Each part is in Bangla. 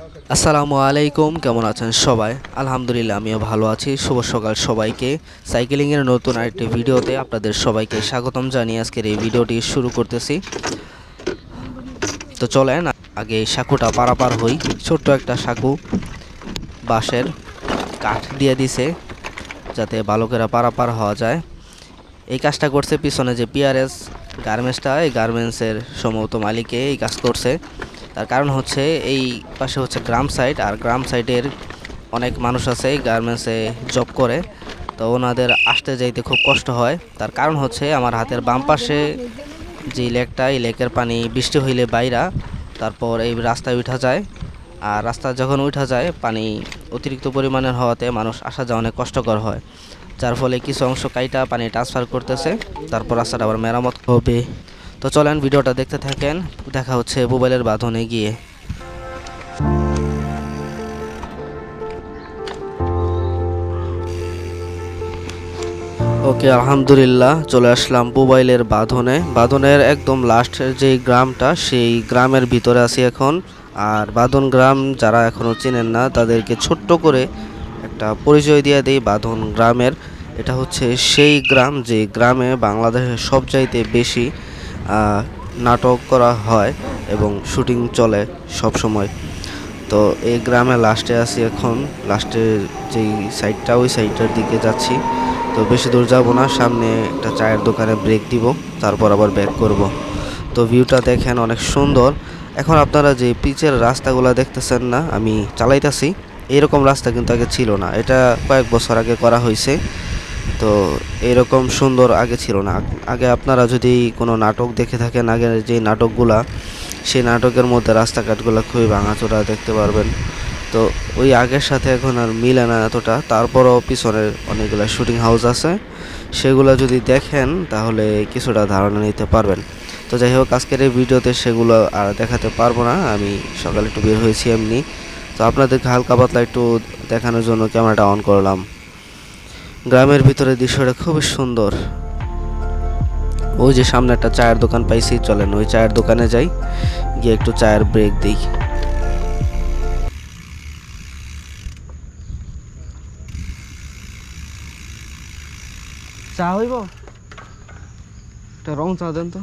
আসসালামু আলাইকুম, কেমন আছেন সবাই? আলহামদুলিল্লাহ, আমিও ভালো আছি। শুভ সকাল সবাইকে। সাইকেলিংয়ের নতুন আরেকটি ভিডিওতে আপনাদের সবাইকে স্বাগতম জানিয়ে আজকের এই ভিডিওটি শুরু করতেছি। তো চলেন আগে সাঁকুটা পারাপার হই। ছোট্ট একটা সাঁকু বাঁশের কাঠ দিয়ে দিছে যাতে বালকেরা পারাপার হওয়া যায়। এই কাজটা করছে পিছনে যে পিআরএস গার্মেন্টসটা, এই গার্মেন্টসের সম্ভবত মালিকে এই কাজ করছে। তার কারণ হচ্ছে এই পাশে হচ্ছে গ্রাম সাইড, আর গ্রাম সাইডের অনেক মানুষ আছে এই গার্মেন্টসে জব করে, তো ওনাদের আসতে যাইতে খুব কষ্ট হয়। তার কারণ হচ্ছে আমার হাতের বাম পাশে যে লেকটা, এই লেকের পানি বৃষ্টি হইলে বাইরা তারপর এই রাস্তায় উঠা যায়, আর রাস্তা যখন উঠা যায় পানি অতিরিক্ত পরিমাণের হওয়াতে মানুষ আসা যাওয়া অনেক কষ্টকর হয়, যার ফলে কিছু অংশ কাইটা পানি ট্রান্সফার করতেছে, তারপর রাস্তাটা আবার মেরামত হবে। তো চলেন ভিডিওটা দেখতে থাকেন, দেখা হচ্ছে মোবাইলের বাঁধনে গিয়ে। ওকে, আলহামদুলিল্লাহ চলে আসলাম মোবাইলের বাঁধনের একদম লাস্টের যে গ্রামটা, সেই গ্রামের ভিতরে আছি এখন। আর বাঁধন গ্রাম যারা এখনও চেনেন না তাদেরকে ছোট্ট করে একটা পরিচয় দিয়ে দেই বাঁধন গ্রামের। এটা হচ্ছে সেই গ্রাম যে গ্রামে বাংলাদেশের সবচাইতে বেশি নাটক করা হয় এবং শুটিং চলে সব সময়। তো এই গ্রামে লাস্টে আছি এখন, লাস্টের যেই সাইডটা ওই সাইডটার দিকে যাচ্ছি। তো বেশি দূর যাব না, সামনে একটা চায়ের দোকানে ব্রেক দিব, তারপর আবার ব্যাক করব। তো ভিউটা দেখেন অনেক সুন্দর। এখন আপনারা যে পিচের রাস্তাগুলো দেখতেছেন না, আমি চালাইতেছি, এইরকম রাস্তা কিন্তু আগে ছিল না, এটা কয়েক বছর আগে করা হয়েছে। তো এরকম সুন্দর আগে ছিল না। আগে আপনারা যদি কোনো নাটক দেখে থাকেন, আগের যে নাটকগুলা, সেই নাটকের মধ্যে রাস্তাঘাটগুলো খুবই ভাঙাচোরা দেখতে পারবেন। তো ওই আগের সাথে এখন আর মিলে না এতটা, তারপরও পিছনের অনেকগুলো শুটিং হাউস আছে, সেগুলো যদি দেখেন তাহলে কিছুটা ধারণা নিতে পারবেন। তো যাই হোক, আজকের এই ভিডিওতে সেগুলো আর দেখাতে পারবো না, আমি সকালে একটু বের হয়েছি এমনি। তো আপনাদেরকে হালকা পাতলা একটু দেখানোর জন্য ক্যামেরাটা অন করলাম। গ্রামের ভিতরে দৃশ্যটা খুবই সুন্দর। ওই যে সামনে একটা চায়ের দোকান পাইছি, চলেন ওই চায়ের দোকানে যাই, গিয়ে একটু চায়ের ব্রেক দিই। চা হইব? একটা রং চা দেন তো।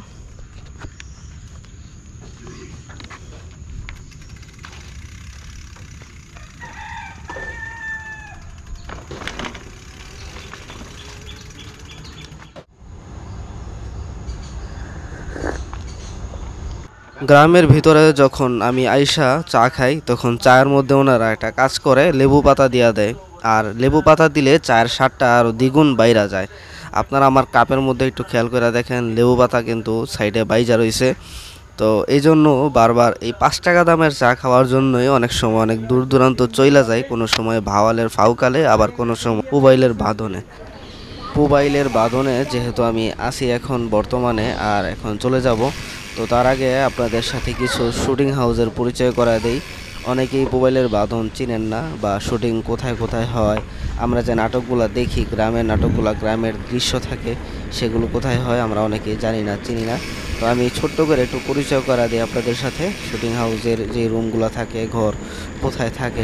গ্রামের ভিতরে যখন আমি আইসা চা খাই, তখন চায়ের মধ্যে ওনারা একটা কাজ করে, লেবু পাতা দিয়া দেয়। আর লেবু পাতা দিলে চায়ের স্বাদটা আরও দ্বিগুণ বাইরা যায়। আপনারা আমার কাপের মধ্যে একটু খেয়াল করে দেখেন, লেবু পাতা কিন্তু সাইডে বাইজা রয়েছে। তো এই জন্য বারবার এই 5 টাকা দামের চা খাওয়ার জন্যই অনেক সময় অনেক দূর দূরান্ত চইলা যায়, কোনো সময় ভাওয়ালের ফাউকালে, আবার কোনো সময় মোবাইলের বাঁধনে যেহেতু আমি আছি এখন বর্তমানে, আর এখন চলে যাব। তো তার আগে আপনাদের সাথে কিছু শুটিং হাউসের পরিচয় করা দেই। অনেকেই মোবাইলের বাঁধন চিনেন না, বা শুটিং কোথায় কোথায় হয়, আমরা যে নাটকগুলো দেখি, গ্রামের নাটকগুলো, গ্রামের দৃশ্য থাকে, সেগুলো কোথায় হয় আমরা অনেকেই জানি না, চিনি না। তো আমি ছোট্ট করে একটু পরিচয় করা দিই আপনাদের সাথে। শুটিং হাউসের যে রুমগুলো থাকে, ঘর কোথায় থাকে,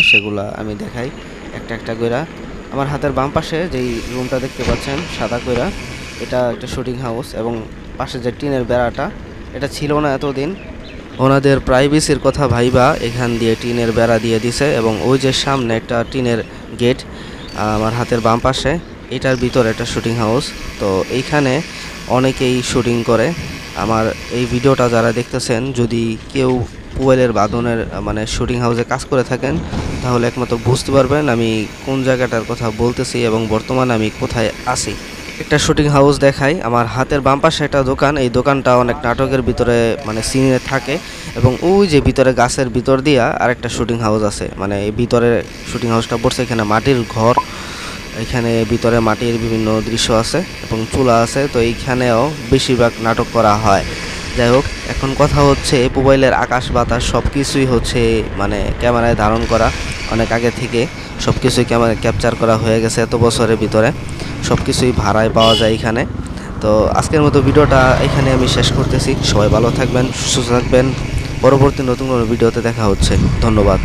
সেগুলা আমি দেখাই একটা একটা করে। আমার হাতের বাম পাশে যেই রুমটা দেখতে পাচ্ছেন সাদা কইরা, এটা একটা শুটিং হাউস, এবং পাশে যে টিনের বেড়াটা, এটা ছিল না এতদিন, ওনাদের প্রাইভেসির কথা ভাইবা এখান দিয়ে টিনের বেড়া দিয়ে দিছে। এবং ওই যে সামনে একটা টিনের গেট আমার হাতের বাম পাশে, এটার ভিতরে একটা শুটিং হাউস। তো এইখানে অনেকেই শুটিং করে। আমার এই ভিডিওটা যারা দেখতেছেন, যদি কেউ মোবাইলের বাঁধনের মানে শুটিং হাউসে কাজ করে থাকেন, তাহলে একমাত্র বুঝতে পারবেন আমি কোন জায়গাটার কথা বলতেছি এবং বর্তমানে আমি কোথায় আছি। একটা শুটিং হাউস দেখাই, আমার হাতের বাম পাশে একটা দোকান, এই দোকানটা অনেক নাটকের ভিতরে মানে সিনে থাকে। এবং ওই যে ভিতরে গাছের ভিতর দিয়া আরেকটা শুটিং হাউস আছে, মানে এই ভিতরে শুটিং হাউসটা পড়ছে, এখানে মাটির ঘর, এখানে ভিতরে মাটির বিভিন্ন দৃশ্য আছে এবং চুলা আছে। তো এইখানেও বেশিরভাগ নাটক করা হয়। যাই হোক, এখন কথা হচ্ছে মোবাইলের আকাশ বাতাস সব কিছুই হচ্ছে মানে ক্যামেরায় ধারণ করা, অনেক আগে থেকে সব কিছুই ক্যামেরায় ক্যাপচার করা হয়ে গেছে। এত বছরের ভিতরে সব কিছুই ভাড়ায় পাওয়া যায় এখানে। তো আজকের মতো ভিডিওটা এখানে আমি শেষ করতেছি। সবাই ভালো থাকবেন, সুস্থ থাকবেন, পরবর্তী নতুন কোনো ভিডিওতে দেখা হচ্ছে। ধন্যবাদ।